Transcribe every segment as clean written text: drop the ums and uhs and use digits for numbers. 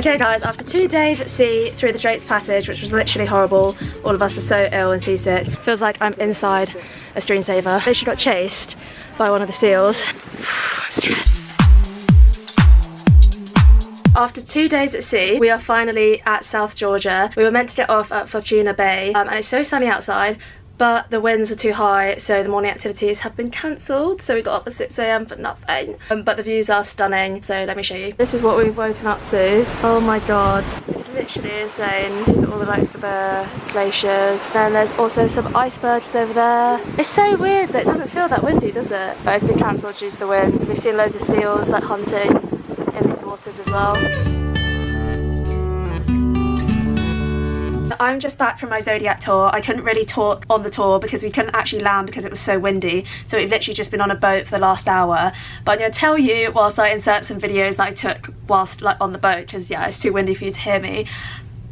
Okay guys, after 2 days at sea through the Drapes Passage, which was literally horrible, all of us were so ill and seasick. Feels like I'm inside a screensaver. She got chased by one of the seals. After 2 days at sea, we are finally at South Georgia. We were meant to get off at Fortuna Bay, and it's so sunny outside, but the winds were too high, so the morning activities have been cancelled. So we got up at 6 AM for nothing. But the views are stunning, so let me show you. This is what we've woken up to. Oh my god, it's literally insane. These are all the glaciers. And there's also some icebergs over there. It's so weird that it doesn't feel that windy, does it? But it's been cancelled due to the wind. We've seen loads of seals like hunting in these waters as well. I'm just back from my Zodiac tour. I couldn't really talk on the tour because we couldn't actually land because it was so windy. So we've literally just been on a boat for the last hour. But I'm going to tell you whilst I insert some videos that I took whilst on the boat, because yeah, it's too windy for you to hear me.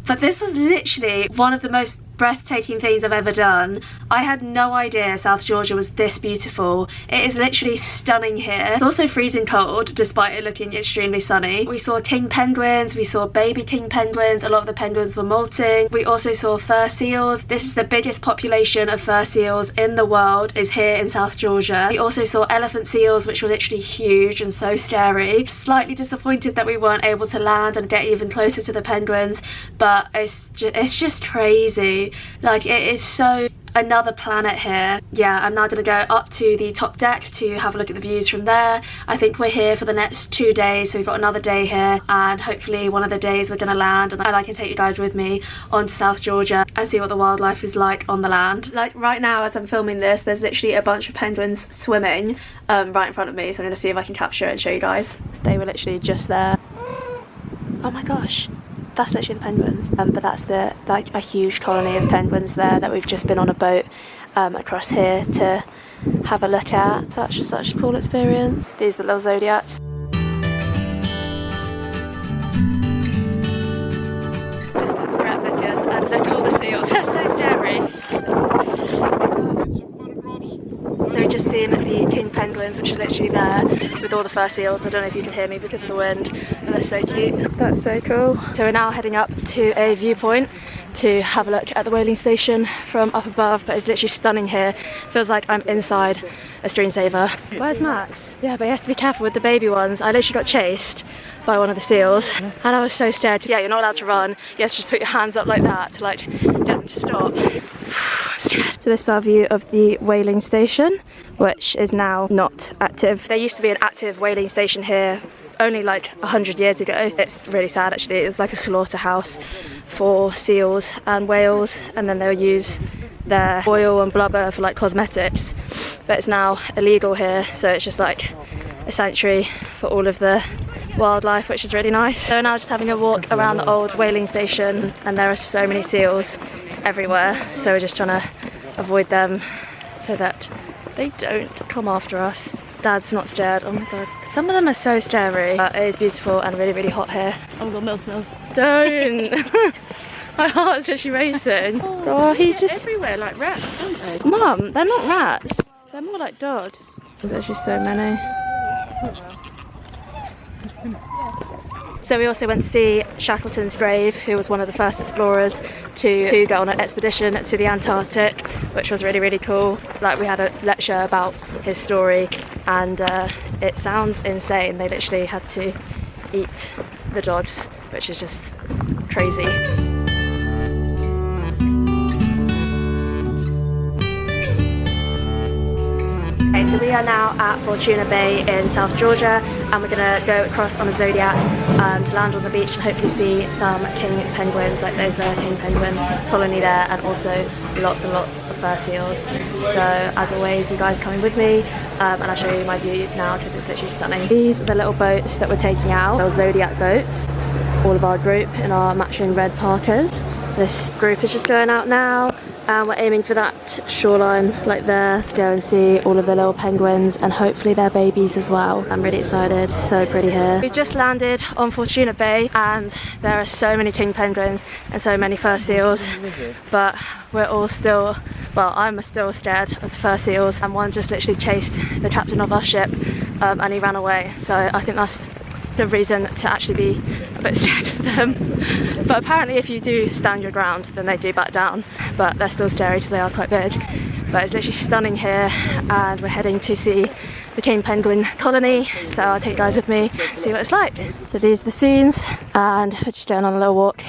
But this was literally one of the most breathtaking things I've ever done. I had no idea South Georgia was this beautiful. It is literally stunning here. It's also freezing cold despite it looking extremely sunny. We saw king penguins, we saw baby king penguins, a lot of the penguins were molting. We also saw fur seals. This is the biggest population of fur seals in the world, is here in South Georgia. We also saw elephant seals, which were literally huge and so scary. Slightly disappointed that we weren't able to land and get even closer to the penguins, but it's just crazy. Like, it is so another planet here. Yeah, I'm now gonna go up to the top deck to have a look at the views from there. I think we're here for the next 2 days, so we've got another day here, and hopefully one of the days we're gonna land and I can take you guys with me onto South Georgia and see what the wildlife is like on the land. Like right now as I'm filming this, there's literally a bunch of penguins swimming right in front of me, so I'm gonna see if I can capture it and show you guys. They were literally just there. Oh my gosh, that's literally the penguins, but that's like a huge colony of penguins there that we've just been on a boat across here to have a look at. Such a cool experience. These are the little zodiacs. Just got to Grytviken and look at all the seals. They're so scary. So we've just seen the king penguins, which are literally there with all the fur seals. I don't know if you can hear me because of the wind, but they're so cute. That's so cool. So we're now heading up to a viewpoint to have a look at the whaling station from up above, but it's literally stunning here. Feels like I'm inside a screensaver. Where's Max? Yeah, but he has to be careful with the baby ones. I literally got chased by one of the seals and I was so scared. Yeah, you're not allowed to run. You have to just put your hands up like that to like get them to stop. So this is our view of the whaling station, which is now not active. There used to be an active whaling station here only like 100 years ago. It's really sad actually. It was like a slaughterhouse for seals and whales, and then they would use their oil and blubber for like cosmetics, but it's now illegal here, so it's just like a sanctuary for all of the wildlife, which is really nice. So we're now just having a walk around the old whaling station, and there are so many seals everywhere, so we're just trying to avoid them so that they don't come after us. Dad's not scared. Oh my god, some of them are so scary, but it is beautiful and really, really hot here. Oh my god, Mill smells. Don't. My heart's literally racing. Oh, he's just everywhere like rats, aren't they? Mum, they're not rats, they're more like dogs. There's actually so many. So we also went to see Shackleton's grave, who was one of the first explorers to go on an expedition to the Antarctic, which was really, really cool. Like, we had a lecture about his story, and it sounds insane. They literally had to eat the dogs, which is just crazy. Okay, so we are now at Fortuna Bay in South Georgia, and we're going to go across on a Zodiac to land on the beach and hopefully see some king penguins. Like, there's a king penguin colony there, and also lots and lots of fur seals. So as always, you guys coming with me, and I'll show you my view now because it's literally stunning. These are the little boats that we're taking out, little Zodiac boats. All of our group in our matching red parkas. This group is just going out now, and we're aiming for that shoreline like there to go and see all of the little penguins and hopefully their babies as well. I'm really excited, so pretty here. We've just landed on Fortuna Bay, and there are so many king penguins and so many fur seals, but we're all still, well, I'm still scared of the fur seals, and one just literally chased the captain of our ship and he ran away, so I think that's the reason to actually be a bit scared of them. But apparently if you do stand your ground, then they do back down. But they're still scary because they are quite big. But it's literally stunning here, and we're heading to see the king penguin colony. So I'll take you guys with me, see what it's like. So these are the scenes, and we're just going on a little walk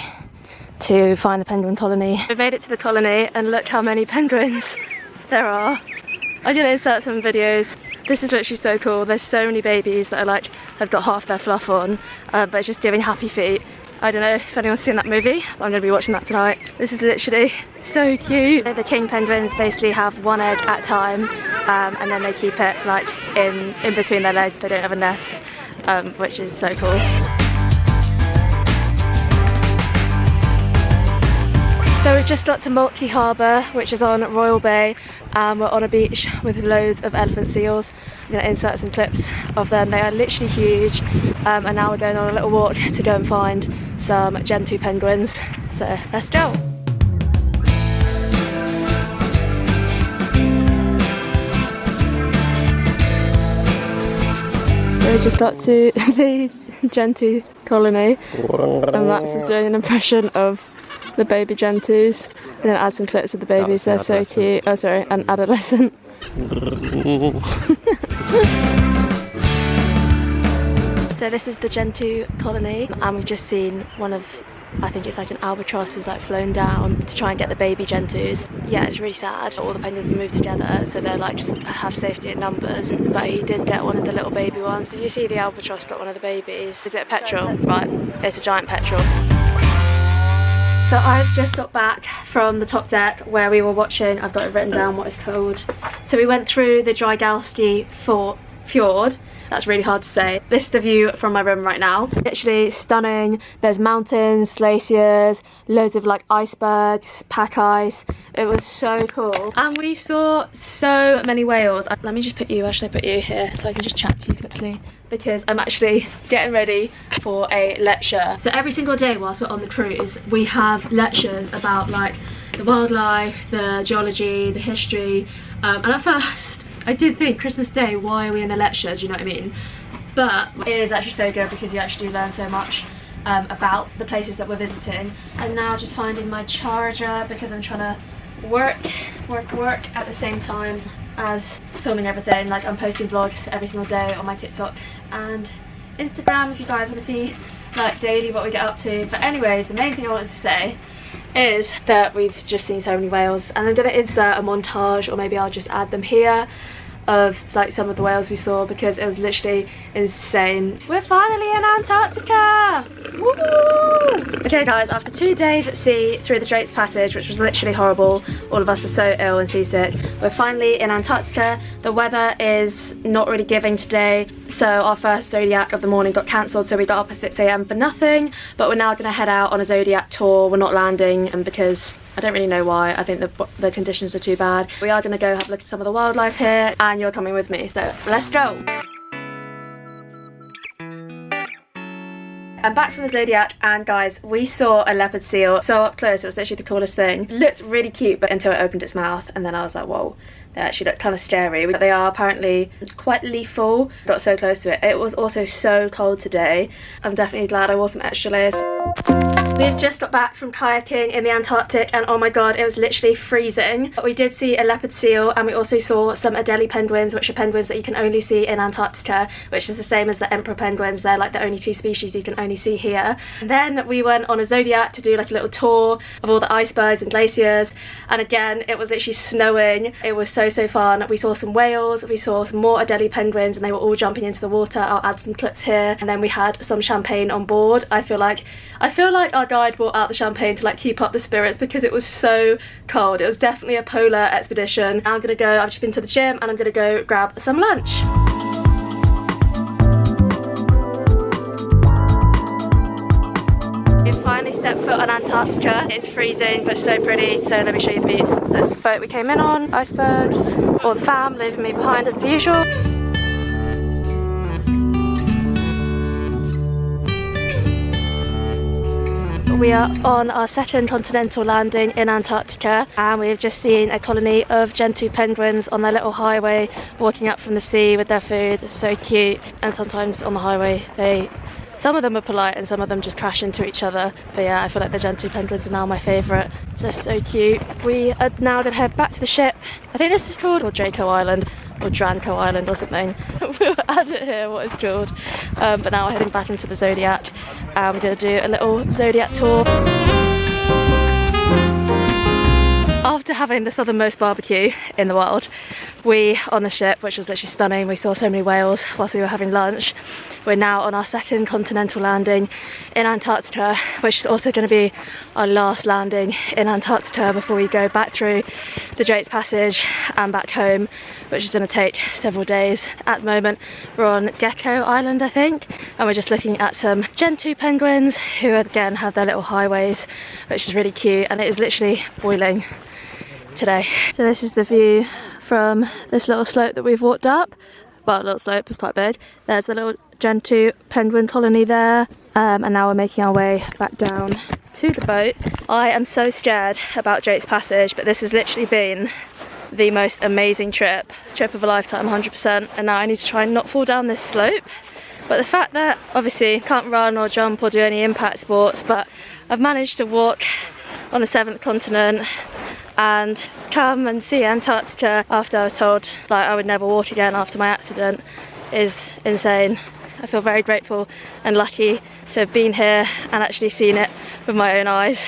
to find the penguin colony. We've made it to the colony, and look how many penguins there are. I'm gonna insert some videos. This is literally so cool. There's so many babies that are like, have got half their fluff on, but it's just giving happy feet. I don't know if anyone's seen that movie, but I'm gonna be watching that tonight. This is literally so cute. The king penguins basically have one egg at a time, and then they keep it like in between their legs. They don't have a nest, which is so cool. So we've just got to Moltke Harbor, which is on Royal Bay, and we're on a beach with loads of elephant seals. I'm going to insert some clips of them. They are literally huge, and now we're going on a little walk to go and find some Gen 2 penguins. So let's go! We just got to the Gen 2 colony, and Max is doing an impression of the baby Gen 2s. I'm going to add some clips of the babies, they're so cute. Oh sorry, an adolescent. So this is the Gen 2 colony, and we've just seen one of, I think it's like an albatross is like flown down to try and get the baby Gen 2s. Yeah, it's really sad. All the penguins have moved together, so they're like just have safety in numbers. But he did get one of the little baby ones. Did you see the albatross got one of the babies? Is it a petrel? Right, it's a giant petrel. So I've just got back from the top deck where we were watching, I've got it written down what it's called. So we went through the Grytviken fjord. That's really hard to say. This is the view from my room right now. Literally stunning. There's mountains, glaciers, loads of like icebergs, pack ice. It was so cool. And we saw so many whales. Let me just put you, actually put you here so I can just chat to you quickly, because I'm actually getting ready for a lecture. So every single day whilst we're on the cruise, we have lectures about like the wildlife, the geology, the history. And at first, I did think Christmas Day, why are we in a lecture, do you know what I mean? But it is actually so good because you actually do learn so much about the places that we're visiting. I'm now just finding my charger because I'm trying to work at the same time as filming everything. Like I'm posting vlogs every single day on my TikTok and Instagram if you guys want to see like daily what we get up to. But anyways, the main thing I wanted to say is that we've just seen so many whales, and I'm going to insert a montage, or maybe I'll just add them here, of like some of the whales we saw, because it was literally insane. We're finally in Antarctica! Woo! Okay guys, after 2 days at sea through the Drake's Passage, which was literally horrible, all of us were so ill and seasick, we're finally in Antarctica. The weather is not really giving today, so our first Zodiac of the morning got cancelled, so we got up at 6 AM for nothing, but we're now going to head out on a Zodiac tour. We're not landing, and because I don't really know why, I think the conditions are too bad. We are going to go have a look at some of the wildlife here, and you're coming with me, so let's go! I'm back from the Zodiac, and guys, we saw a leopard seal so up close. It was literally the coolest thing. It looked really cute, but until it opened its mouth, and then I was like, whoa, they actually look kind of scary. But they are apparently quite lethal. Got so close to it. It was also so cold today. I'm definitely glad I wore some extra layers. We've just got back from kayaking in the Antarctic, and oh my god, it was literally freezing. But we did see a leopard seal, and we also saw some Adelie penguins, which are penguins that you can only see in Antarctica, which is the same as the emperor penguins. They're like the only 2 species you can only see here. And then we went on a Zodiac to do like a little tour of all the icebergs and glaciers, and again it was literally snowing. It was so fun. We saw some whales, we saw some more Adelie penguins, and they were all jumping into the water. I'll add some clips here. And then we had some champagne on board. I feel like our guide brought out the champagne to like keep up the spirits because it was so cold. It was definitely a polar expedition. Now I'm gonna go, I've just been to the gym, and I'm gonna go grab some lunch. We finally stepped foot on Antarctica. It's freezing but so pretty, so let me show you the views. There's the boat we came in on, icebergs, all the fam leaving me behind as per usual. We are on our second Continental landing in Antarctica, and we've just seen a colony of Gen 2 penguins on their little highway walking up from the sea with their food. It's so cute, and sometimes on the highway they Some of them are polite and some of them just crash into each other. But yeah, I feel like the Gentoo penguins are now my favourite. They're so cute. We are now going to head back to the ship. I think this is called Draco Island or Dranko Island or something. We'll add it here what it's called. But now we're heading back into the Zodiac and we're going to do a little Zodiac tour. After having the southernmost barbecue in the world, we, on the ship, which was literally stunning, we saw so many whales whilst we were having lunch. We're now on our second continental landing in Antarctica, which is also going to be our last landing in Antarctica before we go back through the Drake Passage and back home, which is going to take several days. At the moment, we're on Gecko Island, I think, and we're just looking at some Gentoo penguins who again have their little highways, which is really cute, and it is literally boiling today. So this is the view from this little slope that we've walked up. Well, a little slope, it's quite big. There's the little Gentoo penguin colony there, and now we're making our way back down to the boat. I am so scared about Drake's Passage, but this has literally been the most amazing trip of a lifetime, 100%, and now I need to try and not fall down this slope. But the fact that obviously I can't run or jump or do any impact sports, but I've managed to walk on the 7th continent and come and see Antarctica after I was told like I would never walk again after my accident is insane. I feel very grateful and lucky to have been here and actually seen it with my own eyes.